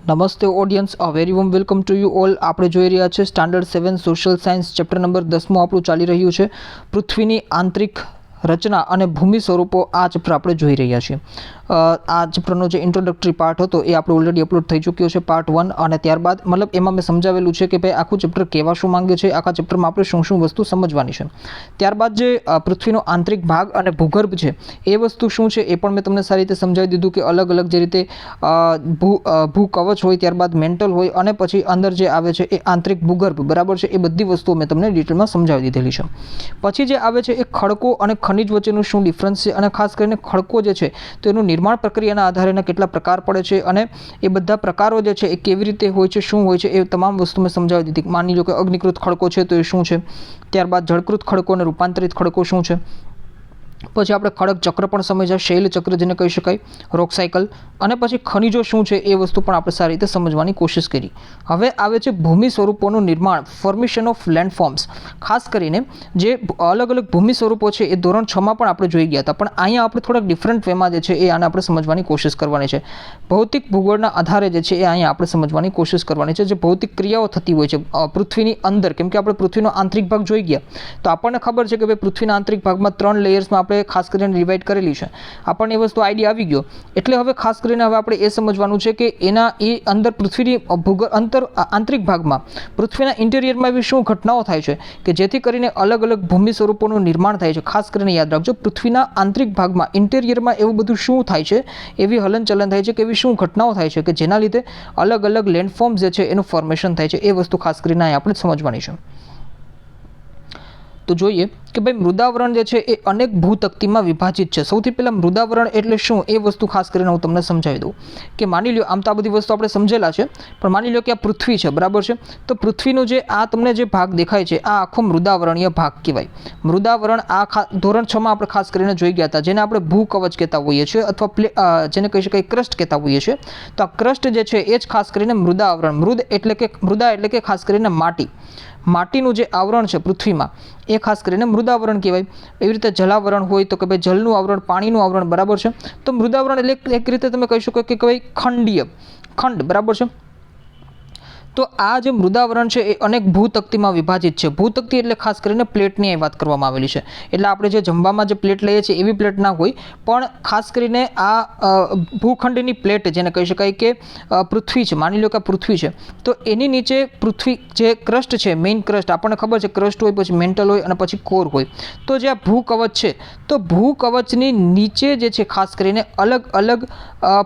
નમસ્તે audience, a very warm welcome to you all. આપણે જોઈ રહ્યા છે standard 7 social science chapter number 10 આપણું ચાલી રહ્યું છે પૃથ્વીની આંતરિક રચના અને ભૂમિ સ્વરૂપો. આ ચેપ્ટર આપણે જોઈ રહ્યા છીએ. આ ચેપ્ટરનો જે ઇન્ટ્રોડક્ટરી પાર્ટ હતો એ આપણે ઓલરેડી અપલોડ થઈ ચૂક્યો છે, પાર્ટ 1. અને ત્યારબાદ મતલબ એમાં મેં સમજાવેલું છે કે ભાઈ આખું ચેપ્ટર કહેવા શું માંગે છે, આખા ચેપ્ટરમાં આપણે શું શું વસ્તુ સમજવાની છે. ત્યારબાદ જે પૃથ્વીનો આંતરિક ભાગ અને ભૂગર્ભ છે એ વસ્તુ શું છે એ પણ મેં તમને સારી રીતે સમજાવી દીધું કે અલગ અલગ જે રીતે ભૂ કવચ હોય, ત્યારબાદ મેન્ટલ હોય અને પછી અંદર જે આવે છે એ આંતરિક ભૂગર્ભ, બરાબર છે. એ બધી વસ્તુઓ મેં તમને ડિટેલમાં સમજાવી દીધેલી છે. પછી જે આવે છે એ ખડકો અને ખનિજ વચ્ચેનું શું ડિફરન્સ છે, અને ખાસ કરીને ખડકો જે છે તો એનું નિર્માણ પ્રક્રિયાના આધારે એના કેટલા પ્રકાર પડે છે અને એ બધા પ્રકારો જે છે એ કેવી રીતે હોય છે, શું હોય છે, એ તમામ વસ્તુ મેં સમજાવી દીધી. માની લો કે અગ્નિકૃત ખડકો છે તો એ શું છે, ત્યારબાદ જળકૃત ખડકો અને રૂપાંતરિત ખડકો શું છે. પછી આપણે ખડક ચક્ર પણ સમજ્યા, શૈલ ચક્ર જેને કહી શકાય, રોક સાયકલ, અને પછી ખનિજો શું છે એ વસ્તુ પણ આપણે સારી રીતે સમજવાની કોશિશ કરી. હવે આવે છે ભૂમિ સ્વરૂપોનું નિર્માણ, ફોર્મેશન ઓફ લેન્ડફોર્મ્સ. ખાસ કરીને જે અલગ અલગ ભૂમિ સ્વરૂપો છે એ ધોરણ 6માં પણ આપણે જોઈ ગયા હતા, પણ અહીંયા આપણે થોડાક ડિફરન્ટ વેમાં જે છે એ આને આપણે સમજવાની કોશિશ કરવાની છે. ભૌતિક ભૂગોળના આધારે જે છે એ અહીંયા આપણે સમજવાની કોશિશ કરવાની છે. જે ભૌતિક ક્રિયાઓ થતી હોય છે પૃથ્વીની અંદર, કેમ કે આપણે પૃથ્વીનો આંતરિક ભાગ જોઈ ગયા તો આપણને ખબર છે કે ભાઈ પૃથ્વીના આંતરિક ભાગમાં 3 લેયર્સમાં ખાસ કરીને ડિવાઈડ કરેલી છે. આપણને એ વસ્તુ આઈડિયા આવી ગયો. એટલે હવે ખાસ કરીને હવે આપણે એ સમજવાનું છે કે એના એ અંદર પૃથ્વીની આંતરિક ભાગમાં પૃથ્વીના ઇન્ટિરિયરમાં એવી શું ઘટનાઓ થાય છે કે જેથી કરીને અલગ અલગ ભૂમિ સ્વરૂપોનું નિર્માણ થાય છે. ખાસ કરીને યાદ રાખજો, પૃથ્વીના આંતરિક ભાગમાં ઇન્ટિરિયરમાં એવું બધું શું થાય છે, એવી હલનચલન થાય છે કે એવી શું ઘટનાઓ થાય છે કે જેના લીધે અલગ અલગ લેન્ડફોર્મ જે છે એનું ફોર્મેશન થાય છે. એ વસ્તુ ખાસ કરીને અહીં આપણે સમજવાની છે. તો જોઈએ કે ભાઈ મૃદાવરણ જે છે એ અનેક ભૂતકતીમાં વિભાજિત છે. સૌથી પહેલાં મૃદાવરણ એટલે શું એ વસ્તુ ખાસ કરીને હું તમને સમજાવી દઉં કે માની લો, આમ તો આ બધી વસ્તુ આપણે સમજેલા છે, પણ માની લો કે આ પૃથ્વી છે, બરાબર છે. તો પૃથ્વીનો જે આ તમને જે ભાગ દેખાય છે આ આખો મૃદાવરણીય ભાગ કહેવાય. મૃદાવરણ આ ધોરણ 6માં આપણે ખાસ કરીને જોઈ ગયા હતા, જેને આપણે ભૂ કવચ કહેતા હોઈએ છીએ અથવા જેને કહી શકાય ક્રસ્ટ કહેતા હોઈએ છીએ. તો આ ક્રસ્ટ જે છે એ જ ખાસ કરીને મૃદાવરણ, મૃદા એટલે કે ખાસ કરીને માટીનું જે આવરણ છે પૃથ્વીમાં એ ખાસ કરીને મૃદાવરણ કહેવાય. એવી રીતે જલાવરણ હોય તો કે ભાઈ જલનું આવરણ, પાણીનું આવરણ, બરાબર છે. તો મૃદાવરણ એટલે એક રીતે તમે કહી શકો કે ભાઈ ખંડ, બરાબર છે. તો આ જે મૃદાવરણ છે એ અનેક ભૂતકતીમાં વિભાજિત છે. ભૂતકતી એટલે ખાસ કરીને પ્લેટની વાત કરવામાં આવેલી છે. એટલે આપણે જે જમવામાં જે પ્લેટ લઈએ છીએ એવી પ્લેટ ના હોય, પણ ખાસ કરીને આ ભૂખંડની પ્લેટ જેને કહી શકાય કે પૃથ્વી છે. માની લો કે પૃથ્વી છે તો એની નીચે પૃથ્વી જે ક્રસ્ટ છે, મેઇન ક્રસ્ટ, આપણને ખબર છે ક્રસ્ટ હોય, પછી મેન્ટલ હોય અને પછી કોર હોય. તો જે આ ભૂકવચ છે તો ભૂકવચની નીચે જે છે ખાસ કરીને અલગ અલગ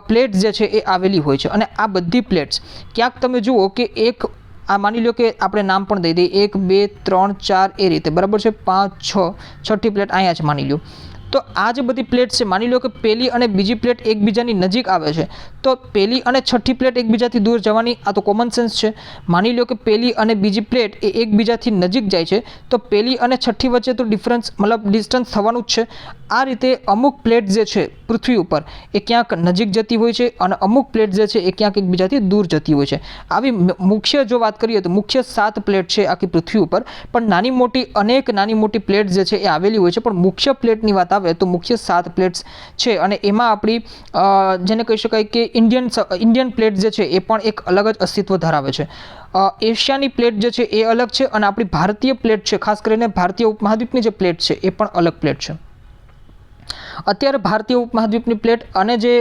પ્લેટ્સ જે છે એ આવેલી હોય છે. અને આ બધી પ્લેટ્સ ક્યાંક તમે જુઓ કે આ માની લો કે આપણે નામ પણ દઈ દઈએ 1 2 3 4 એ રીતે, બરાબર છે. 5 6 છઠ્ઠી પ્લેટ અહીંયા છે માની લો. તો આ જે બધી પ્લેટ છે, માની લો કે પહેલી અને બીજી પ્લેટ એકબીજાની નજીક આવે છે તો પહેલી અને છઠ્ઠી પ્લેટ એકબીજાથી દૂર જવાની, આ તો કોમન સેન્સ છે. માની લો કે પહેલી અને બીજી પ્લેટ એ એકબીજાથી નજીક જાય છે તો પહેલી અને છઠ્ઠી વચ્ચે તો ડિસ્ટન્સ થવાનું જ છે. આ રીતે અમુક પ્લેટ જે છે પૃથ્વી ઉપર એ ક્યાંક નજીક જતી હોય છે અને અમુક પ્લેટ જે છે એ ક્યાંક એકબીજાથી દૂર જતી હોય છે. આવી મુખ્ય જો વાત કરીએ તો મુખ્ય 7 પ્લેટ છે આખી પૃથ્વી ઉપર, પણ અનેક નાની મોટી પ્લેટ જે છે એ આવેલી હોય છે. પણ મુખ્ય પ્લેટની વાત આવે તો મુખ્ય 7 પ્લેટ્સ છે. અને એમાં આપણી જેને કહી શકાય કે ઇન્ડિયન પ્લેટ જે છે એ પણ એક અલગ જ અસ્તિત્વ ધરાવે છે. એશિયાની પ્લેટ જે છે એ અલગ છે અને આપણી ભારતીય પ્લેટ છે, ખાસ કરીને ભારતીય ઉપમહાદ્વીપની જે પ્લેટ છે એ પણ અલગ પ્લેટ છે. અત્યારે ભારતીય ઉપમહાદ્વીપની પ્લેટ અને જે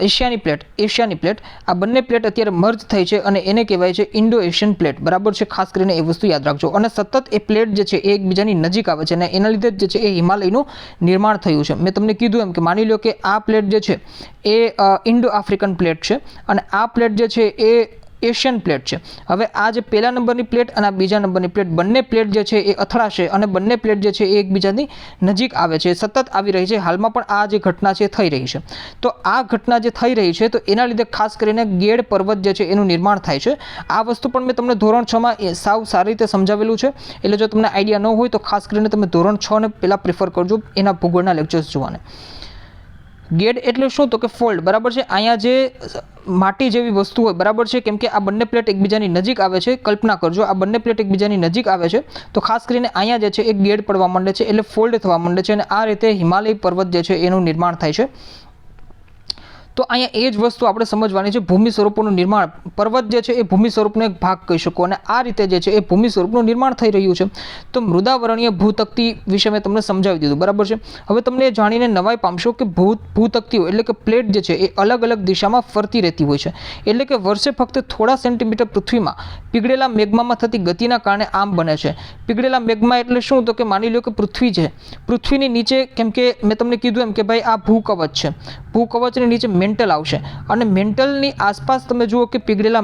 એશિયાની પ્લેટ, આ બંને પ્લેટ અત્યારે મર્જ થઈ છે અને એને કહેવાય છે ઇન્ડો એશિયન પ્લેટ, બરાબર છે. ખાસ કરીને એ વસ્તુ યાદ રાખજો. અને સતત એ પ્લેટ જે છે એ એકબીજાની નજીક આવે છે અને એના લીધે જે છે એ હિમાલયનું નિર્માણ થયું છે. મેં તમને કીધું એમ કે માની લો કે આ પ્લેટ જે છે એ ઇન્ડો આફ્રિકન પ્લેટ છે અને આ પ્લેટ જે છે એ એશિયન પ્લેટ છે. હવે આ જે પહેલા નંબરની પ્લેટ અને આ બીજા નંબરની પ્લેટ, બંને પ્લેટ જે છે એ અથડાશે અને બંને પ્લેટ જે છે એ એકબીજાની નજીક આવે છે, સતત આવી રહી છે. હાલમાં પણ આ જે ઘટના છે થઈ રહી છે. તો આ ઘટના જે થઈ રહી છે તો એના લીધે ખાસ કરીને ગેડ પર્વત જે છે એનું નિર્માણ થાય છે. આ વસ્તુ પણ મેં તમને ધોરણ 6માં સાવ સારી રીતે સમજાવેલું છે. એટલે જો તમને આઈડિયા ન હોય તો ખાસ કરીને તમે ધોરણ 6 ને પહેલાં પ્રિફર કરજો એના ભૂગોળના લેક્ચર્સ જોવાને. ગેડ એટલે શું તો કે ફોલ્ડ, બરાબર છે. અહીંયા જે માટી જેવી વસ્તુ હોય, બરાબર છે, કેમ કે આ બંને પ્લેટ એકબીજાની નજીક આવે છે. કલ્પના કરજો આ બંને પ્લેટ એકબીજાની નજીક આવે છે તો ખાસ કરીને અહીંયા જે છે એ ગેડ પડવા માંડે છે, એટલે ફોલ્ડ થવા માંડે છે અને આ રીતે હિમાલય પર્વત જે છે એનું નિર્માણ થાય છે. તો અહીંયા એ જ વસ્તુ આપણે સમજવાની છે, ભૂમિ સ્વરૂપોનું નિર્માણ. પર્વત જે છે એ ભૂમિ સ્વરૂપનો એક ભાગ કહી શકો, અને આ રીતે જે છે એ ભૂમિ સ્વરૂપનું નિર્માણ થઈ રહ્યું છે. તો મૃદાવરણીય ભૂતકતી વિશે મેં તમને સમજાવી દીધું, બરાબર છે. હવે તમને એ જાણીને નવાઈ પામશો કે ભૂતકતીઓ એટલે કે પ્લેટ જે છે એ અલગ અલગ દિશામાં ફરતી રહેતી હોય છે. એટલે કે વર્ષે ફક્ત થોડા સેન્ટીમીટર પૃથ્વીમાં પીગળેલા મેગ્મામાં થતી ગતિના કારણે આમ બને છે. પીગળેલા મેગ્મા એટલે શું? તો કે માની લો કે પૃથ્વી છે, પૃથ્વીની નીચે, કેમ કે મેં તમને કીધું એમ કે ભાઈ આ ભૂકવચ છે, ભૂકવચની નીચે મેન્ટલ આવશે, અને મેન્ટલની આસપાસ તમે જુઓ કે પીગળેલો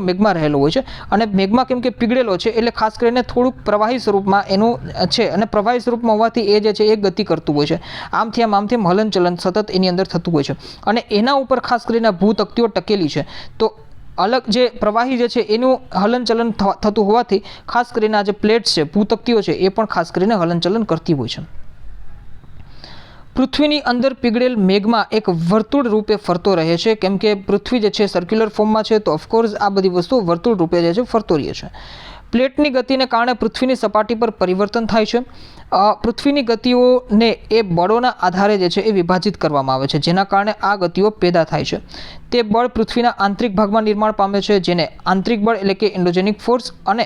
મેગ્મા રહેલો હોય છે. અને મેગ્મા કેમ કે પીગળેલો છે એટલે ખાસ કરીને થોડુંક પ્રવાહી સ્વરૂપમાં એનું છે, અને પ્રવાહી સ્વરૂપમાં હોવાથી એ જે છે એ ગતિ કરતું હોય છે. આમથી આમ હલનચલન સતત એની અંદર થતું હોય છે, અને એના ઉપર ખાસ કરીને ભૂતકતીઓ ટકેલી છે. તો અલગ જે પ્રવાહી જે છે એનું હલનચલન થતું હોવાથી ખાસ કરીને આ જે પ્લેટ્સ છે, ભૂતકતીઓ છે, એ પણ ખાસ કરીને હલનચલન કરતી હોય છે. પૃથ્વીની અંદર પીગળેલ મેઘમાં એક વર્તુળ રૂપે ફરતો રહે છે, કેમ કે પૃથ્વી જે છે સર્ક્યુલર ફોર્મમાં છે, તો ઓફકોર્સ આ બધી વસ્તુઓ વર્તુળ રૂપે જે છે ફરતો રહે છે. પ્લેટની ગતિને કારણે પૃથ્વીની સપાટી પર પરિવર્તન થાય છે. પૃથ્વીની ગતિઓને એ બળોના આધારે જે છે એ વિભાજિત કરવામાં આવે છે, જેના કારણે આ ગતિઓ પેદા થાય છે. તે બળ પૃથ્વીના આંતરિક ભાગમાં નિર્માણ પામે છે, જેને આંતરિક બળ એટલે કે એન્ડોજેનિક ફોર્સ, અને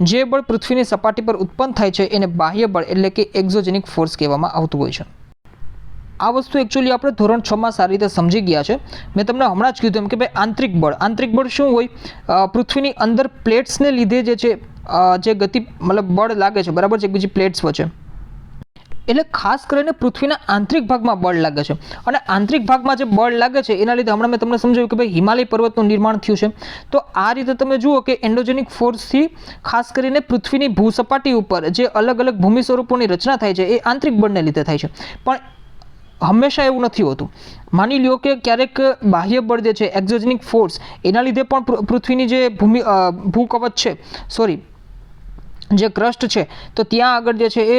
જે બળ પૃથ્વીની સપાટી પર ઉત્પન્ન થાય છે એને બાહ્ય બળ એટલે કે એક્ઝોજેનિક ફોર્સ કહેવામાં આવતું હોય છે. આ વસ્તુ એકચ્યુઅલી આપણે ધોરણ 6માં સારી રીતે સમજી ગયા છે. મેં તમને હમણાં જ કીધું એમ કે ભાઈ આંતરિક બળ શું હોય? પૃથ્વીની અંદર પ્લેટ્સને લીધે જે છે જે ગતિ મતલબ બળ લાગે છે, બરાબર છે, બીજી પ્લેટ્સ વચ્ચે, એટલે ખાસ કરીને પૃથ્વીના આંતરિક ભાગમાં બળ લાગે છે. અને આંતરિક ભાગમાં જે બળ લાગે છે એના લીધે હમણાં મેં તમને સમજાવ્યું કે ભાઈ હિમાલય પર્વતનું નિર્માણ થયું છે. તો આ રીતે તમે જુઓ કે એન્ડોજેનિક ફોર્સથી ખાસ કરીને પૃથ્વીની ભૂસપાટી ઉપર જે અલગ અલગ ભૂમિ સ્વરૂપોની રચના થાય છે એ આંતરિક બળને લીધે થાય છે. પણ હંમેશા એવું નથી હોતું. માની લ્યો કે ક્યારેક બાહ્ય બળ જે છે એક્ઝોજેનિક ફોર્સ એના લીધે પણ પૃથ્વીની જે ભૂકવચ છે, સોરી જે ક્રસ્ટ છે, તો ત્યાં આગળ જે છે એ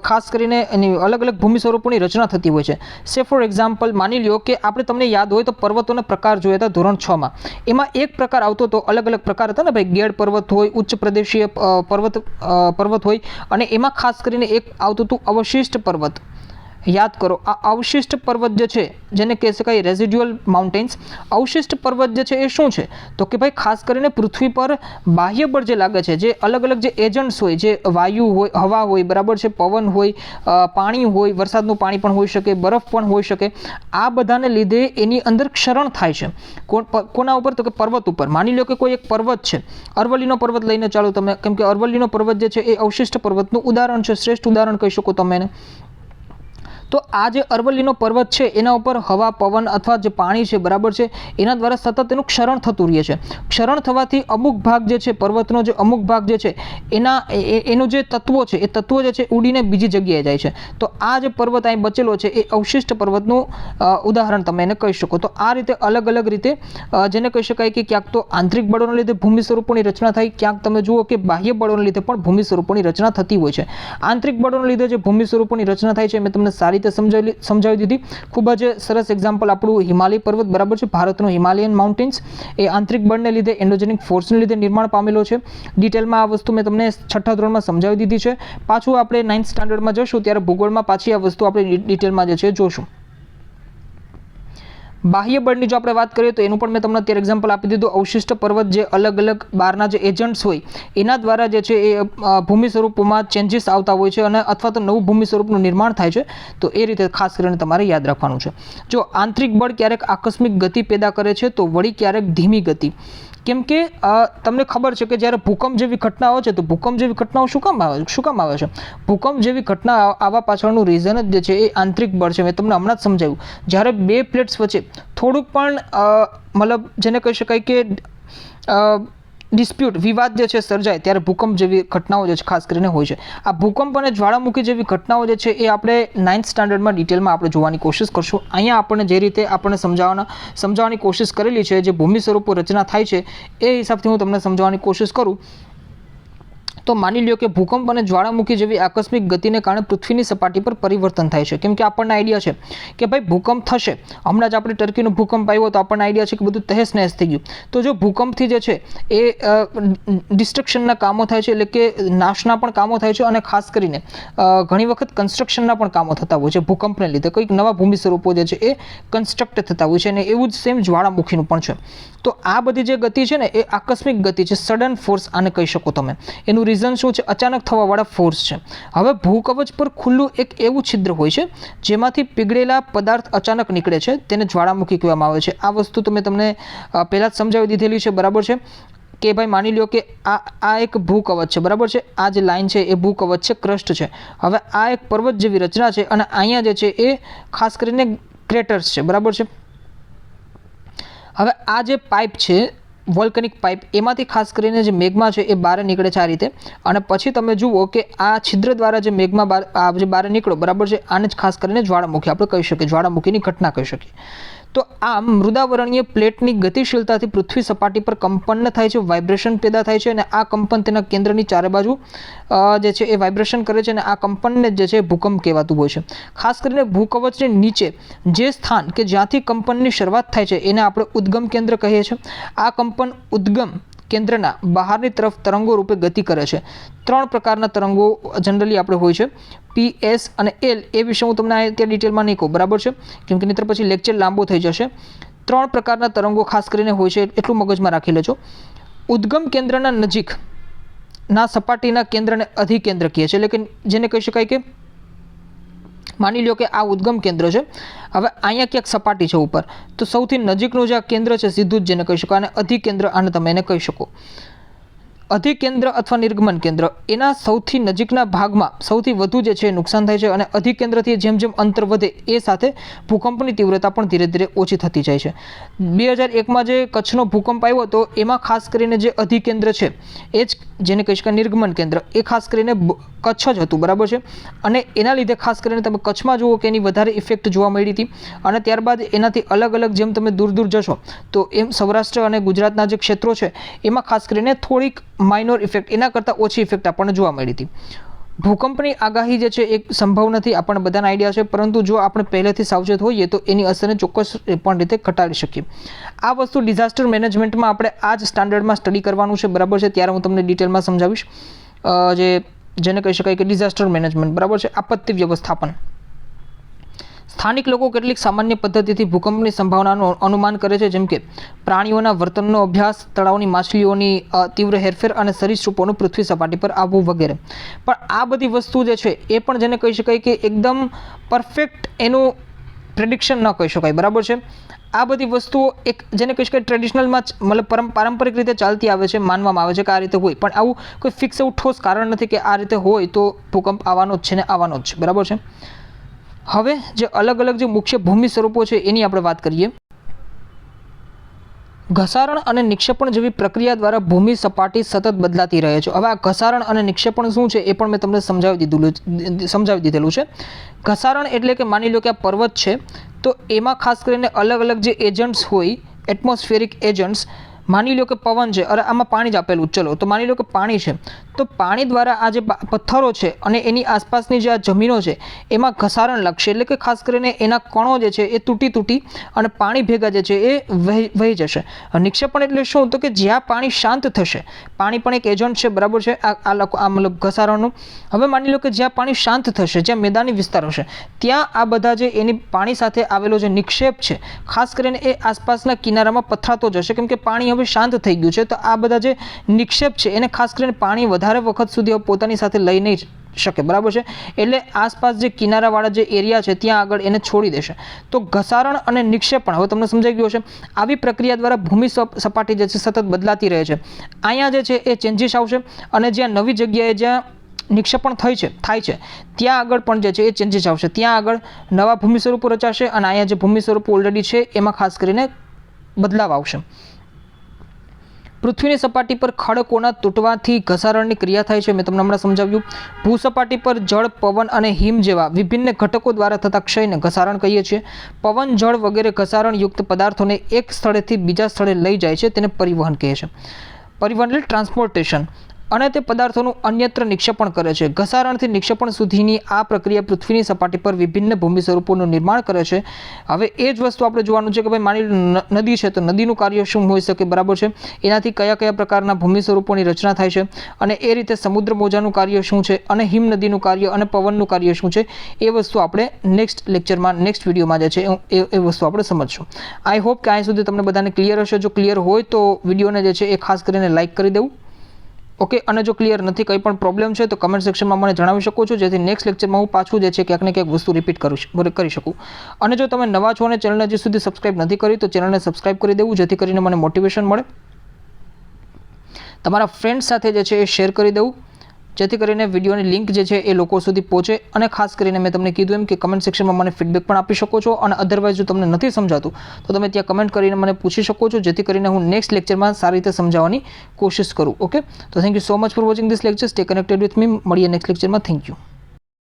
ખાસ કરીને એની અલગ અલગ ભૂમિ સ્વરૂપોની રચના થતી હોય છે. સે ફોર એક્ઝામ્પલ માની લ્યો કે આપણે તમને યાદ હોય તો પર્વતોના પ્રકાર જોયા હતા ધોરણ 6માં. એમાં એક પ્રકાર આવતો હતો, અલગ અલગ પ્રકાર હતા ને ભાઈ, ગેડ પર્વત હોય, ઉચ્ચ પ્રદેશીય પર્વત હોય, અને એમાં ખાસ કરીને એક આવતું હતું અવશિષ્ટ પર્વત. યાદ કરો, આ અવશિષ્ટ પર્વત જે છે જેને કહી શકાય રેઝિડ્યુઅલ માઉન્ટેન્સ. અવશિષ્ટ પર્વત જે છે એ શું છે? તો કે ભાઈ ખાસ કરીને પૃથ્વી પર બાહ્ય બળ જે લાગે છે, જે અલગ અલગ જે એજન્ટ્સ હોય, જે વાયુ હોય, હવા હોય, બરાબર છે, પવન હોય, પાણી હોય, વરસાદનું પાણી પણ હોઈ શકે, બરફ પણ હોઈ શકે, આ બધાને લીધે એની અંદર ક્ષરણ થાય છે. કોના ઉપર? તો કે પર્વત ઉપર. માની લો કે કોઈ એક પર્વત છે, અરવલ્લીનો પર્વત લઈને ચાલો તમે, કેમ કે અરવલ્લીનો પર્વત જે છે એ અવશિષ્ટ પર્વતનું ઉદાહરણ છે, શ્રેષ્ઠ ઉદાહરણ કહી શકો તમે એને. તો આ જે અરવલ્લીનો પર્વત છે એના ઉપર હવા, પવન અથવા જે પાણી છે, બરાબર છે, એના દ્વારા સતત એનું ક્ષરણ થતું રહે છે. ક્ષરણ થવાથી અમુક ભાગ જે છે પર્વતનો, જે અમુક ભાગ જે છે એનું જે તત્વો છે એ તત્વો જે છે ઉડીને બીજી જગ્યાએ જાય છે. તો આ જે પર્વત અહીં બચેલો છે એ અવશિષ્ટ પર્વતનું ઉદાહરણ તમે એને કહી શકો. તો આ રીતે અલગ અલગ રીતે જેને કહી શકાય કે ક્યાંક તો આંતરિક બળોના લીધે ભૂમિ સ્વરૂપોની રચના થાય, ક્યાંક તમે જુઓ કે બાહ્ય બળોના લીધે પણ ભૂમિ સ્વરૂપોની રચના થતી હોય છે. આંતરિક બળોના લીધે જે ભૂમિ સ્વરૂપોની રચના થાય છે મેં તમને સારી સમજાવી દીધી. ખૂબ જ સરસ એક્ઝામ્પલ આપણું હિમાલય પર્વત, બરાબર છે, ભારતનો હિમાલયન માઉન્ટેન્સ, એ આંતરિક બળને લીધે, એન્ડોજેનિક ફોર્સને લીધે નિર્માણ પામેલો છે. ડિટેલમાં આ વસ્તુ મેં તમને 6ઠ્ઠા ધોરણમાં સમજાવી દીધી છે. પાછું આપણે 9th સ્ટાન્ડર્ડમાં જશું ત્યારે ભૂગોળમાં પાછી આ વસ્તુ આપણે ડિટેલમાં જે છે જોશું. બાહ્ય બળની જો આપણે વાત કરીએ તો એનું પણ મેં તમને અત્યારે એક્ઝામ્પલ આપી દીધું. અવશિષ્ટ પર્વત જે અલગ અલગ બહારના જે એજન્ટ્સ હોય એના દ્વારા જે છે એ ભૂમિ સ્વરૂપોમાં ચેન્જીસ આવતા હોય છે, અને અથવા તો નવું ભૂમિ સ્વરૂપનું નિર્માણ થાય છે. તો એ રીતે ખાસ કરીને તમારે યાદ રાખવાનું છે. જો આંતરિક બળ ક્યારેક આકસ્મિક ગતિ પેદા કરે છે તો વળી ક્યારેક ધીમી ગતિ. કેમ કે તમને ખબર છે કે જ્યારે ભૂકંપ જેવી ઘટના આવે છે તો ભૂકંપ જેવી ઘટનાઓ શું કામ આવે છે? ભૂકંપ જેવી ઘટના આવવા પાછળનું રીઝન જ જે છે એ આંતરિક બળ છે. મેં તમને હમણાં જ સમજાવ્યું. જ્યારે બે પ્લેટ્સ વચ્ચે થોડુંક પણ મતલબ જેને કહી શકાય કે ડિસ્પ્યુટ, વિવાદ જે છે સર્જાય ત્યારે ભૂકંપ જેવી ઘટનાઓ જે છે ખાસ કરીને હોય છે. આ ભૂકંપ અને જ્વાળામુખી જેવી ઘટનાઓ જે છે એ આપણે 9th સ્ટાન્ડર્ડમાં ડિટેલમાં આપણે જોવાની કોશિશ કરશું. અહીંયા આપણને જે રીતે આપણને સમજાવવાની કોશિશ કરેલી છે, જે ભૂમિ સ્વરૂપો રચના થાય છે એ હિસાબથી હું તમને સમજાવવાની કોશિશ કરું. તો માની લ્યો કે ભૂકંપ અને જ્વાળામુખી જેવી આકસ્મિક ગતિને કારણે પૃથ્વીની સપાટી પર પરિવર્તન થાય છે. કેમ કે આપણને આઈડિયા છે કે ભાઈ ભૂકંપ થશે. હમણાં જ આપણે ટર્કીનો ભૂકંપ આવ્યો તો આપણને આઈડિયા છે કે બધું તહેસ નહેસ થઈ ગયું. તો જો ભૂકંપથી જે છે એ ડિસ્ટ્રક્શનના કામો થાય છે, એટલે કે નાશના પણ કામો થાય છે, અને ખાસ કરીને ઘણી વખત કન્સ્ટ્રક્શનના પણ કામો થતા હોય છે. ભૂકંપને લીધે કંઈક નવા ભૂમિ સ્વરૂપો જે છે એ કન્સ્ટ્રક્ટ થતા હોય છે, અને એવું જ સેમ જ્વાળામુખીનું પણ છે. તો આ બધી જે ગતિ છે ને એ આકસ્મિક ગતિ છે, સડન ફોર્સ આને કહી શકો તમે. એનું રીઝન શું છે? અચાનક થવાવાળા ફોર્સ છે. હવે ભૂકવચ પર ખુલ્લું એક એવું છિદ્ર હોય છે જેમાંથી પીગળેલા પદાર્થ અચાનક નીકળે છે, તેને જ્વાળામુખી કહેવામાં આવે છે. આ વસ્તુ તો મેં તમને પહેલાં જ સમજાવી દીધેલી છે, બરાબર છે? કે ભાઈ માની લો કે આ એક ભૂકવચ છે, બરાબર છે? આ જે લાઈન છે એ ભૂકવચ છે, ક્રસ્ટ છે. હવે આ એક પર્વત જેવી રચના છે, અને અહીંયા જે છે એ ખાસ કરીને ક્રેટર્સ છે, બરાબર છે? હવે આ જે પાઇપ છે, વોલ્કેનિક પાઇપ, એમાંથી ખાસ કરીને જે મેગ્મા છે એ બહાર નીકળે છે આ રીતે, અને પછી તમે જુઓ કે આ છિદ્ર દ્વારા જે મેગ્મા જે બહાર નીકળો, બરાબર છે? આને જ ખાસ કરીને જ્વાળામુખી આપણે કહી શકીએ, જ્વાળામુખીની ઘટના કહી શકીએ. તો આમ મૃદાવરણીય પ્લેટની ગતિશીલતાથી પૃથ્વી સપાટી પર કંપન થાય છે, વાઇબ્રેશન પેદા થાય છે, અને આ કંપન તેના કેન્દ્રની ચારે બાજુ જે છે એ વાઇબ્રેશન કરે છે, અને આ કંપનને જે છે ભૂકંપ કહેવાતું હોય છે. ખાસ કરીને ભૂકવચની નીચે જે સ્થાન કે જ્યાંથી કંપનની શરૂઆત થાય છે એને આપણે ઉદ્ગમ કેન્દ્ર કહીએ છીએ. આ કંપન ઉદ્ગમ કેન્દ્રના બહારની તરફ તરંગો રૂપે ગતિ કરે છે. 3 પ્રકારના તરંગો જનરલી આપણે હોય છે, પી, એસ અને એલ. એ વિશે હું તમને અત્યારે ડિટેલમાં નહીં કહું, બરાબર છે? કેમ કે નહીંતર પછી લેક્ચર લાંબો થઈ જશે. 3 પ્રકારના તરંગો ખાસ કરીને હોય છે, એટલું મગજમાં રાખી લેજો. ઉદ્ગમ કેન્દ્રના નજીકના સપાટીના કેન્દ્રને અધિકેન્દ્ર કહે છે, એટલે કે જેને કહી શકાય કે માની લો કે આ ઉદ્ગમ કેન્દ્ર છે. હવે અહીંયા ક્યાંક સપાટી છે ઉપર, તો સૌથી નજીકનું જે આ કેન્દ્ર છે સીધું જ જેને કહી શકો, અને અધિકેન્દ્ર આને તમે એને કહી શકો. અધિકેન્દ્ર અથવા નિર્ગમન કેન્દ્ર, એના સૌથી નજીકના ભાગમાં સૌથી વધુ જે છે એ નુકસાન થાય છે, અને અધિકેન્દ્રથી જેમ જેમ અંતર વધે એ સાથે ભૂકંપની તીવ્રતા પણ ધીરે ધીરે ઓછી થતી જાય છે. 2001માં જે કચ્છનો ભૂકંપ આવ્યો હતો એમાં ખાસ કરીને જે અધિકેન્દ્ર છે એ જ જેને કહી શકાય નિર્ગમન કેન્દ્ર, એ ખાસ કરીને કચ્છ જ હતું, બરાબર છે? અને એના લીધે ખાસ કરીને તમે કચ્છમાં જુઓ કે એની વધારે ઇફેક્ટ જોવા મળી હતી, અને ત્યારબાદ એનાથી અલગ અલગ જેમ તમે દૂર દૂર જશો તો એમ સૌરાષ્ટ્ર અને ગુજરાતના જે ક્ષેત્રો છે એમાં ખાસ કરીને થોડીક માઇનોર ઇફેક્ટ, એના કરતાં ઓછી ઇફેક્ટ આપણને જોવા મળી હતી. ભૂકંપની આગાહી જે છે એ સંભવ નથી, આપણને બધાને આઈડિયા છે, પરંતુ જો આપણે પહેલેથી સાવચેત હોઈએ તો એની અસરને ચોક્કસ પણ રીતે ઘટાડી શકીએ. આ વસ્તુ ડિઝાસ્ટર મેનેજમેન્ટમાં આપણે આ જ સ્ટાન્ડર્ડમાં સ્ટડી કરવાનું છે, બરાબર છે? ત્યારે હું તમને ડિટેલમાં સમજાવીશ. જેને કહી શકાય કે ડિઝાસ્ટર મેનેજમેન્ટ, બરાબર છે? આપત્તિ વ્યવસ્થાપન. સ્થાનિક લોકો કેટલીક સામાન્ય પદ્ધતિથી ભૂકંપની સંભાવનાનું અનુમાન કરે છે, જેમ કે પ્રાણીઓના વર્તનનો અભ્યાસ, તળાવની માછલીઓની તીવ્ર હેરફેર અને સરીસૃપોનું પૃથ્વી સપાટી પર આવવું વગેરે. પણ આ બધી વસ્તુ જે છે એ પણ જેને કહી શકાય કે એકદમ પરફેક્ટ એનું પ્રેડિક્શન ન કહી શકાય, બરાબર છે? આ બધી વસ્તુઓ એક જેને કહી શકાય ટ્રેડિશનલમાં મતલબ પારંપરિક રીતે ચાલતી આવે છે, માનવામાં આવે છે કે આ રીતે હોય, પણ આવું કોઈ ફિક્સ એવું ઠોસ કારણ નથી કે આ રીતે હોય તો ભૂકંપ આવવાનો જ છે ને આવવાનો જ છે, બરાબર છે? હવે જે અલગ અલગ જે મુખ્ય ભૂમિ સ્વરૂપો છે એની આપણે વાત કરીએ. ઘસારણ અને નિક્ષેપણ જેવી પ્રક્રિયા દ્વારા ભૂમિ સપાટી સતત બદલાતી રહે છે. હવે આ ઘસારણ અને નિક્ષેપણ શું છે એ પણ મેં તમને સમજાવી દીધેલું છે. ઘસારણ એટલે કે માની લો કે આ પર્વત છે, તો એમાં ખાસ કરીને અલગ અલગ જે એજન્ટ્સ હોય, એટમોસ્ફિયરિક એજન્ટ્સ, માની લો કે પવન છે, અરે આમાં પાણી જ આપેલું, ચલો તો માની લો કે પાણી છે, તો પાણી દ્વારા આ જે પથ્થરો છે અને એની આસપાસની જે આ જમીનો છે એમાં ઘસારણ લાગશે, એટલે કે ખાસ કરીને એના કણો જે છે એ તૂટી અને પાણી ભેગા જે છે એ વહી જશે. નિક્ષેપણ એટલે શું? તો કે જ્યાં પાણી શાંત થશે, પાણી પણ એક એજન્ટ છે, બરાબર છે? આ મતલબ ઘસારણનું. હવે માની લો કે જ્યાં પાણી શાંત થશે, જ્યાં મેદાની વિસ્તાર હશે, ત્યાં આ બધા જે એની પાણી સાથે આવેલો જે નિક્ષેપ છે ખાસ કરીને એ આસપાસના કિનારામાં પથરાતો જશે, કેમ કે પાણી હવે શાંત થઈ ગયું છે. તો આ બધા જે નિક્ષેપ છે એને ખાસ કરીને પાણી વધારે વખત સુધી પોતાની સાથે લઈ નહીં શકે, બરાબર છે? એટલે આસપાસ જે કિનારાવાળા જે એરિયા છે ત્યાં આગળ એને છોડી દેશે. તો ઘસારણ અને નિક્ષેપણ હવે તમને સમજાઈ ગયું છે. આવી પ્રક્રિયા દ્વારા ભૂમિ સપાટી જે છે સતત બદલાતી રહે છે. અહીંયા જે છે એ ચેન્જીસ આવશે, અને જ્યાં નવી જગ્યાએ જ્યાં નિક્ષેપણ થાય છે ત્યાં આગળ પણ જે છે એ ચેન્જીસ આવશે. ત્યાં આગળ નવા ભૂમિ સ્વરૂપો રચાશે, અને અહીંયા જે ભૂમિ સ્વરૂપો ઓલરેડી છે એમાં ખાસ કરીને બદલાવ આવશે. પૃથ્વીની સપાટી પર ખડકોના તૂટવાથી ઘસારણની ક્રિયા થાય છે, મેં તમને હમણાં સમજાવ્યું. ભૂસપાટી પર જળ, પવન અને હિમ જેવા વિભિન્ન ઘટકો દ્વારા થતા ક્ષયને ઘસારણ કહીએ છીએ. પવન, જળ વગેરે ઘસારણયુક્ત પદાર્થોને એક સ્થળેથી બીજા સ્થળે લઈ જાય છે, તેને પરિવહન કહે છે. પરિવહન એટલે ટ્રાન્સપોર્ટેશન. અને તે પદાર્થોનું અન્યત્ર નિક્ષેપણ કરે છે. ઘસારણથી નિક્ષેપણ સુધીની આ પ્રક્રિયા પૃથ્વીની સપાટી પર વિભિન્ન ભૂમિ સ્વરૂપોનું નિર્માણ કરે છે. હવે એ જ વસ્તુ આપણે જોવાનું છે કે ભાઈ માની લો નદી છે તો નદીનું કાર્ય શું હોઈ શકે, બરાબર છે, એનાથી કયા કયા પ્રકારના ભૂમિ સ્વરૂપોની રચના થાય છે, અને એ રીતે સમુદ્ર મોજાનું કાર્ય શું છે, અને હિમ નદીનું કાર્ય અને પવનનું કાર્ય શું છે, એ વસ્તુ આપણે નેક્સ્ટ લેક્ચરમાં નેક્સ્ટ વિડીયોમાં જે છે એ વસ્તુ આપણે સમજશું. આઈ હોપ કે અહીં સુધી તમને બધાને ક્લિયર હશે. જો ક્લિયર હોય તો વિડીયોને જે છે એ ખાસ કરીને લાઇક કરી દેવું. ઓકે, અને જો ક્લિયર નથી, કંઈ પણ પ્રોબ્લેમ છે તો કમેન્ટ સેક્શનમાં મને જણાવી શકો છો, જેથી નેક્સ્ટ લેક્ચરમાં હું પાછું જે છે ક્યાંક ને ક્યાંક વસ્તુ રિપીટ કરી શકું. અને જો તમે નવા છો અને ચેનલને હજી સુધી સબસ્ક્રાઇબ નથી કરી તો ચેનલને સબસ્ક્રાઇબ કરી દેવું, જેથી કરીને મને મોટિવેશન મળે. તમારા ફ્રેન્ડ્સ સાથે જે છે એ શેર કરી દેવું, જેથી કરીને વિડીયોની લિંક જે છે એ લોકો સુધી પહોંચે. અને ખાસ કરીને મેં તમને કીધું એમ કે કમેન્ટ સેક્શનમાં મને ફીડબેક પણ આપી શકો છો, અને અધરવાઇઝ જો તમને નથી સમજાતું તો તમે ત્યાં કમેન્ટ કરીને મને પૂછી શકો છો, જેથી કરીને હું નેક્સ્ટ લેક્ચરમાં સારી રીતે સમજાવવાની કોશિશ કરું. ઓકે, તો thank you so much for watching this lecture. Stay connected with me. મળીએ નેક્સ્ટ લેક્ચરમાં. Thank you.